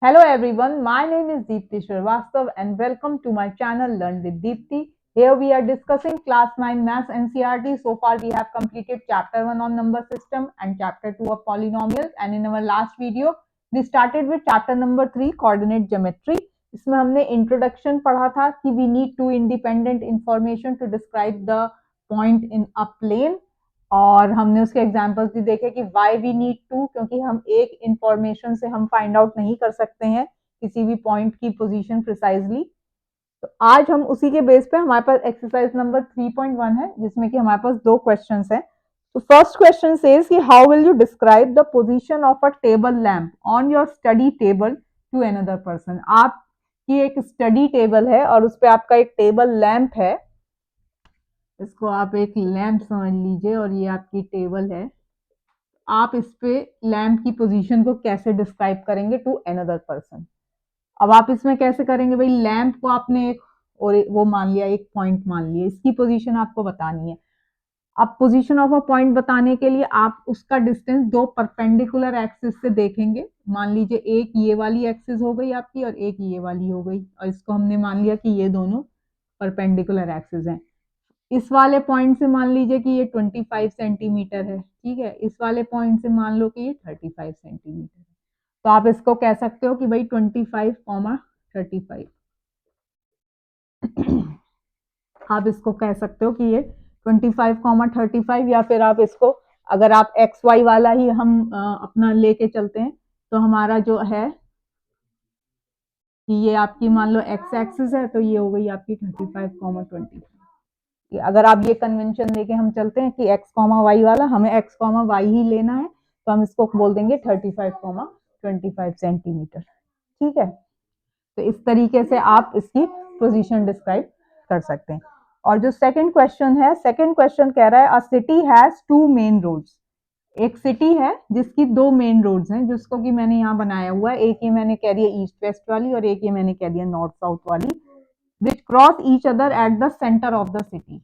Hello everyone, my name is Deepti Shrivastava and welcome to my channel Learn with Deepti. Here we are discussing class 9 maths NCERT. So far we have completed chapter 1 on number system and chapter 2 of polynomials, and in our last video we started with chapter number 3 coordinate geometry. इसमें हमने introduction पढ़ा था कि we need two independent information to describe the point in a plane, और हमने उसके examples भी देखे कि वाई वी नीड टू, क्योंकि हम एक इंफॉर्मेशन से हम फाइंड आउट नहीं कर सकते हैं किसी भी पॉइंट की पोजीशन प्रिसाइजली। तो आज हम उसी के बेस पे हमारे पास एक्सरसाइज नंबर 3.1 है, जिसमें कि हमारे पास दो क्वेश्चंस हैं। तो फर्स्ट क्वेश्चन सेज कि how will you describe the position of a table lamp on your study table to another person. आपकी एक स्टडी टेबल है और उस पर आपका एक टेबल लैम्प है, इसको आप एक लैंप समझ लीजिए और ये आपकी टेबल है। आप इस पे लैंप की पोजीशन को कैसे डिस्क्राइब करेंगे टू अनदर पर्सन। अब आप इसमें कैसे करेंगे भाई, लैंप को आपने एक और वो मान लिया, एक पॉइंट मान लिया, इसकी पोजीशन आपको बतानी है। अब पोजीशन ऑफ अ पॉइंट बताने के लिए आप उसका डिस्टेंस दो परपेंडिकुलर एक्सिस से देखेंगे। मान लीजिए एक ये वाली एक्सिस हो गई आपकी और एक ये वाली हो गई, और इसको हमने मान लिया कि ये दोनों परपेंडिकुलर एक्सिस हैं। इस वाले पॉइंट से मान लीजिए कि ये 25 सेंटीमीटर है, ठीक है। इस वाले पॉइंट से मान लो कि ये 35 सेंटीमीटर है। तो आप इसको कह सकते हो कि भाई 25, 35 आप इसको कह सकते हो कि ये 25, 35, या फिर आप इसको, अगर आप एक्स वाई वाला ही हम अपना लेके चलते हैं तो हमारा जो है कि ये आपकी मान लो एक्स एक्सिस है, तो ये हो गई आपकी 35, 25। अगर आप ये कन्वेंशन लेके हम चलते हैं कि x, y वाला, हमें x, y ही लेना है, तो हम इसको बोल देंगे 35, 25 सेंटीमीटर, ठीक है। तो इस तरीके से आप इसकी पोजीशन डिस्क्राइब कर सकते हैं। और जो सेकंड क्वेश्चन है, सेकंड क्वेश्चन कह रहा है a city has two main roads. एक सिटी है जिसकी दो मेन रोड्स हैं, जिसको कि मैंने यहाँ बनाया हुआ है। एक ये मैंने कह दिया ईस्ट वेस्ट वाली और एक ये मैंने कह दिया नॉर्थ साउथ वाली, विच cross each other at the centre of the city.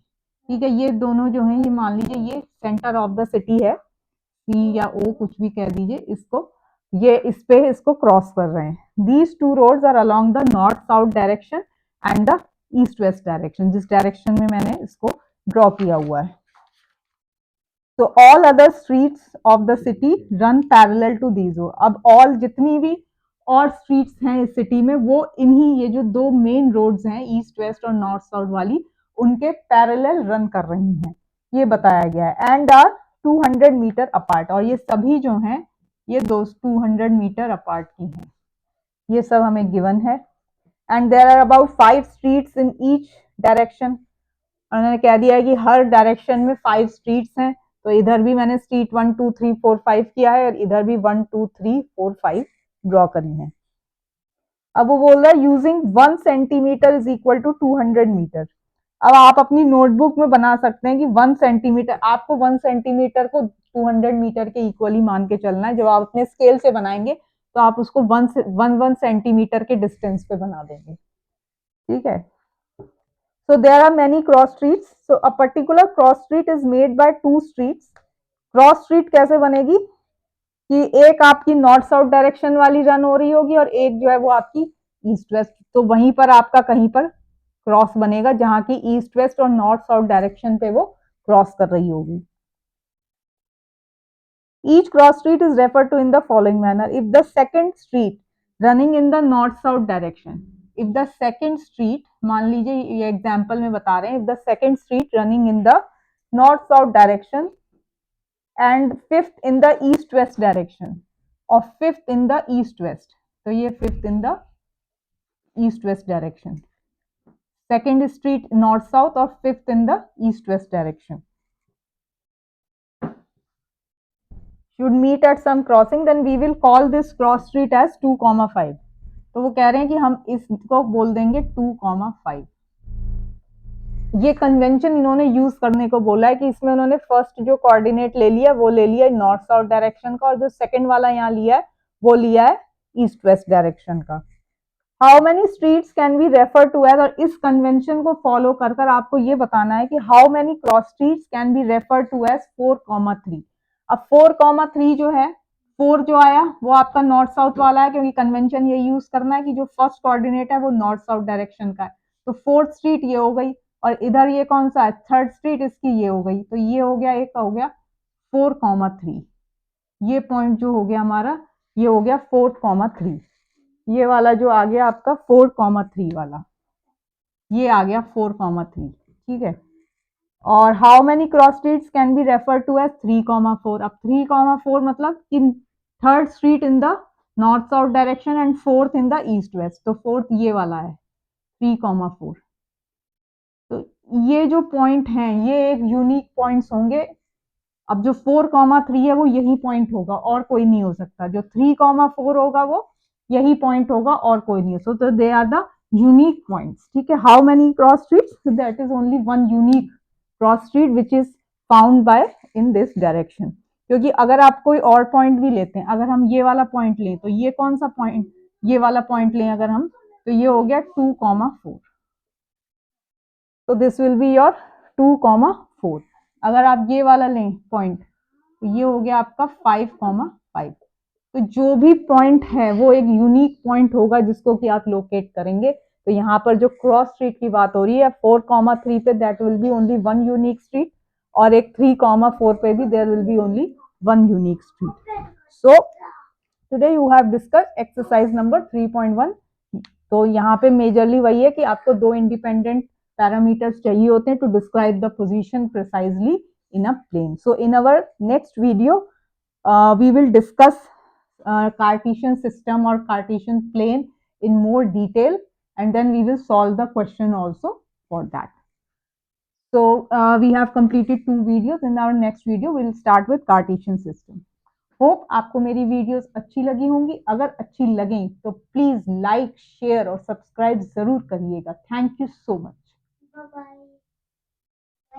ठीक है, ये दोनों जो हैं, ये मान लीजिए ये सेंटर ऑफ द सिटी है, सी या ओ कुछ भी कह दीजिए इसको, ये इस पे इसको क्रॉस कर रहे हैं। These two roads are along the north south direction and the east west direction, जिस डायरेक्शन में मैंने इसको ड्रॉ किया हुआ है। तो all other streets of the city run parallel to these road. अब ऑल जितनी भी और स्ट्रीट्स हैं इस सिटी में, वो इन्हीं ये जो दो मेन रोड्स हैं ईस्ट वेस्ट और नॉर्थ साउथ वाली, उनके पैरेलल रन कर रही हैं, ये बताया गया है। एंड आर 200 मीटर अपार्ट, और ये सभी जो हैं ये 200 मीटर अपार्ट की हैं, ये सब हमें गिवन है। And there are about 5 streets in each direction, उन्होंने कह दिया है कि हर डायरेक्शन में 5 स्ट्रीट्स हैं। तो इधर भी मैंने स्ट्रीट 1 2 3 4 5 किया है और इधर भी 1 2 3 4 5 ड्रॉ करी है। अब वो बोल रहा है using 1 centimetre is equal to 200 metre. अब आप अपनी नोटबुक में बना सकते हैं कि 1 सेंटीमीटर, आपको 1 सेंटीमीटर को 200 मीटर के इक्वली मान के चलना है। जब आप अपने स्केल से बनाएंगे तो आप उसको 1 सेंटीमीटर के डिस्टेंस पे बना देंगे, ठीक है। So there are many cross streets. So a particular cross street is made by two streets. Cross street कैसे बनेगी कि एक आपकी नॉर्थ साउथ डायरेक्शन वाली रन हो रही होगी और एक जो है वो आपकी ईस्ट वेस्ट। तो वहीं पर आपका कहीं पर क्रॉस बनेगा जहां की ईस्ट वेस्ट और नॉर्थ साउथ डायरेक्शन पे वो क्रॉस कर रही होगी। Each cross street is referred to in the following manner. If the second street running in the north south direction, if the second street, मान लीजिए ये एग्जाम्पल में बता रहे हैं, if the second street running in the north south direction and fifth in the east west direction or fifth in the east west, तो ये fifth in the east west direction, second street north south or fifth in the east west direction should meet at some crossing, then we will call this cross street as 2,5। तो वो कह रहे हैं कि हम इसको बोल देंगे 2,5। ये कन्वेंशन इन्होंने यूज करने को बोला है कि इसमें उन्होंने फर्स्ट जो कोऑर्डिनेट ले लिया वो ले लिया नॉर्थ साउथ डायरेक्शन का, और जो सेकंड वाला यहाँ लिया है वो लिया है ईस्ट वेस्ट डायरेक्शन का। How many streets can be refer to as, और इस कन्वेंशन को फॉलो कर कर आपको ये बताना है कि how many cross streets can be refer to as 4,3। अब 4,3 जो है 4 जो आया वो आपका नॉर्थ साउथ वाला है, क्योंकि कन्वेंशन ये यूज करना है कि जो फर्स्ट कोऑर्डिनेट है वो नॉर्थ साउथ डायरेक्शन का है। तो फोर्थ स्ट्रीट ये हो गई, और इधर ये कौन सा है, थर्ड स्ट्रीट, इसकी ये हो गई। तो ये हो गया, एक हो गया 4,3, ये पॉइंट जो हो गया हमारा, ये हो गया 4,3। ये वाला जो आ गया आपका 4,3 वाला, ये आ गया 4,3, ठीक है। और how many cross streets can be refer to as 3,4। अब 3,4 मतलब in third street in the north south direction and fourth in the east west. तो फोर्थ ये वाला है 3,4। तो ये जो पॉइंट हैं ये एक यूनिक पॉइंट्स होंगे। अब जो 4,3 है वो यही पॉइंट होगा और कोई नहीं हो सकता। जो 3,4 होगा वो यही पॉइंट होगा और कोई नहीं हो। तो they are the unique points, ठीक है। How many cross streets, that is only one unique cross street which is found by in this direction. क्योंकि अगर आप कोई और पॉइंट भी लेते हैं, अगर हम ये वाला पॉइंट लें, तो ये कौन सा पॉइंट, ये वाला पॉइंट लें अगर हम, तो ये हो गया 2,4। तो दिस विल बी योर 2,4। अगर आप ये वाला लें पॉइंट, तो ये हो गया आपका 5,5। तो जो भी पॉइंट है वो एक यूनिक पॉइंट होगा जिसको कि आप लोकेट करेंगे। तो यहाँ पर जो क्रॉस स्ट्रीट की बात हो रही है 4,3 पे, that will be only one unique street, और एक 3,4 पे भी there will be only one unique street. So today you have discuss exercise number 3.1। तो यहाँ पे मेजरली वही है कि आपको दो इंडिपेंडेंट पैरामीटर्स चाहिए होते हैं to describe the position precisely in a plane. So in our next video, we will discuss Cartesian system or Cartesian plane in more detail, and then we will solve the question also for that. So we have completed 2 videos. In our next video, we will start with Cartesian system. Hope आपको मेरी videos अच्छी लगी होंगी। अगर अच्छी लगें तो please like, share और सब्सक्राइब जरूर करिएगा। Thank you so much.